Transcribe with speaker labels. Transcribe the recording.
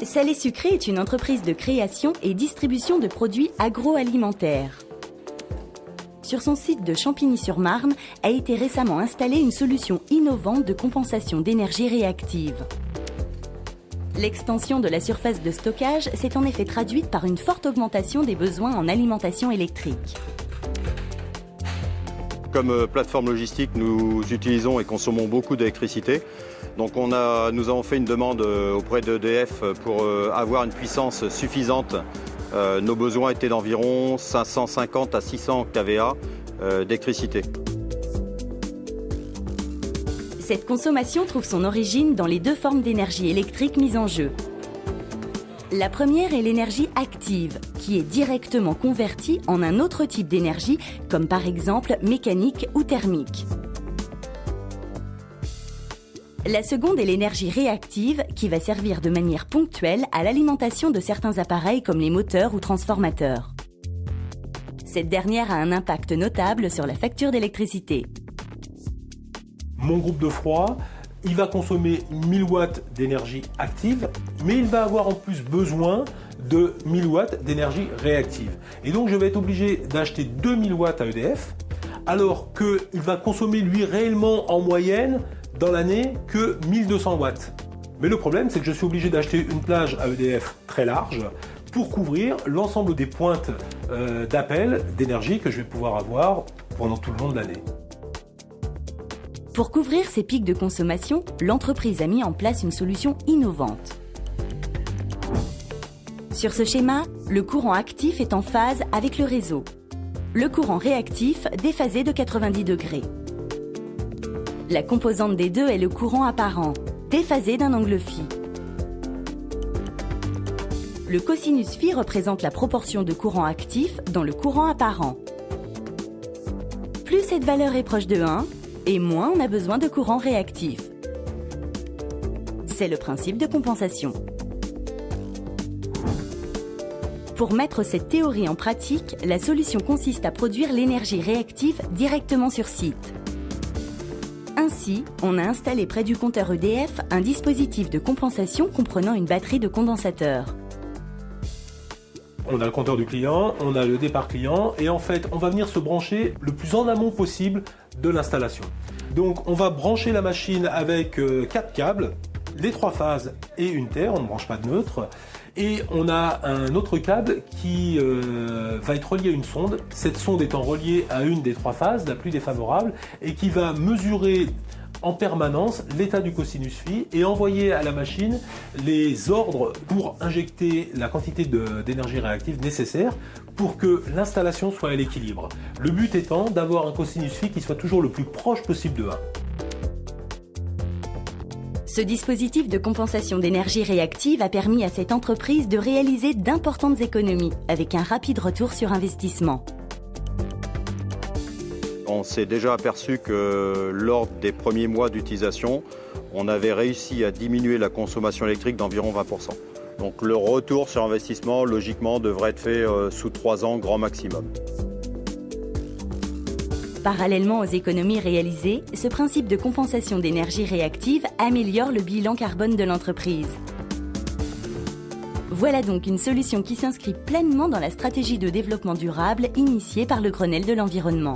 Speaker 1: Salé Sucré est une entreprise de création et distribution de produits agroalimentaires. Sur son site de Champigny-sur-Marne a été récemment installée une solution innovante de compensation d'énergie réactive. L'extension de la surface de stockage s'est en effet traduite par une forte augmentation des besoins en alimentation électrique.
Speaker 2: Comme plateforme logistique, nous utilisons et consommons beaucoup d'électricité. Donc nous avons fait une demande auprès d'EDF pour avoir une puissance suffisante. Nos besoins étaient d'environ 550 à 600 kVA d'électricité.
Speaker 1: Cette consommation trouve son origine dans les deux formes d'énergie électrique mises en jeu. La première est l'énergie active, qui est directement convertie en un autre type d'énergie, comme par exemple mécanique ou thermique. La seconde est l'énergie réactive, qui va servir de manière ponctuelle à l'alimentation de certains appareils comme les moteurs ou transformateurs. Cette dernière a un impact notable sur la facture d'électricité.
Speaker 3: Mon groupe de froid, il va consommer 1000 watts d'énergie active, mais il va avoir en plus besoin de 1000 watts d'énergie réactive. Et donc je vais être obligé d'acheter 2000 watts à EDF, alors qu'il va consommer lui réellement en moyenne dans l'année que 1200 watts. Mais le problème, c'est que je suis obligé d'acheter une plage à EDF très large pour couvrir l'ensemble des pointes d'appel d'énergie que je vais pouvoir avoir pendant tout le long de l'année.
Speaker 1: Pour couvrir ces pics de consommation, l'entreprise a mis en place une solution innovante. Sur ce schéma, le courant actif est en phase avec le réseau. Le courant réactif déphasé de 90 degrés. La composante des deux est le courant apparent, déphasé d'un angle phi. Le cosinus phi représente la proportion de courant actif dans le courant apparent. Plus cette valeur est proche de 1, et moins on a besoin de courant réactif. C'est le principe de compensation. Pour mettre cette théorie en pratique, la solution consiste à produire l'énergie réactive directement sur site. Ainsi, on a installé près du compteur EDF un dispositif de compensation comprenant une batterie de condensateurs.
Speaker 3: On a le compteur du client, on a le départ client, et en fait, on va venir se brancher le plus en amont possible de l'installation. Donc, on va brancher la machine avec 4 câbles, les 3 phases et une terre, on ne branche pas de neutre. Et on a un autre câble qui va être relié à une sonde, cette sonde étant reliée à une des 3 phases, la plus défavorable, et qui va mesurer en permanence l'état du cosinus phi et envoyer à la machine les ordres pour injecter la quantité d'énergie réactive nécessaire pour que l'installation soit à l'équilibre. Le but étant d'avoir un cosinus phi qui soit toujours le plus proche possible de 1.
Speaker 1: Ce dispositif de compensation d'énergie réactive a permis à cette entreprise de réaliser d'importantes économies avec un rapide retour sur investissement.
Speaker 2: On s'est déjà aperçu que lors des premiers mois d'utilisation, on avait réussi à diminuer la consommation électrique d'environ 20%. Donc le retour sur investissement, logiquement, devrait être fait sous 3 ans, grand maximum.
Speaker 1: Parallèlement aux économies réalisées, ce principe de compensation d'énergie réactive améliore le bilan carbone de l'entreprise. Voilà donc une solution qui s'inscrit pleinement dans la stratégie de développement durable initiée par le Grenelle de l'environnement.